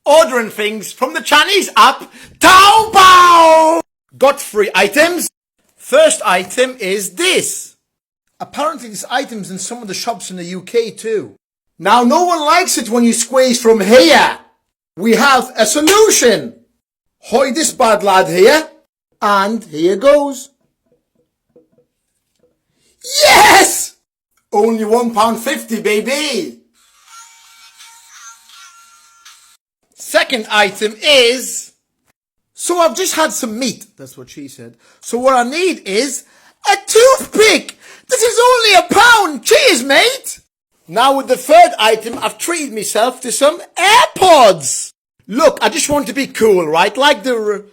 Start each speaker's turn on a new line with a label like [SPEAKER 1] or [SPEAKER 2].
[SPEAKER 1] ordering things from the Chinese app Taobao. Got 3 items. First item is this. Apparently this item's in some of the shops in the UK too. Now no one likes it when you squeeze from here. We have a solution. Hoy this bad lad here. And here goes. Yes! Only £1.50, baby. Second item is, so I've just had some meat. That's what she said. So what I need is a toothpick. This is only £1. Cheers, mate. Now with the third item, I've treated myself to some AirPods. Look, I just want to be cool, right? Like the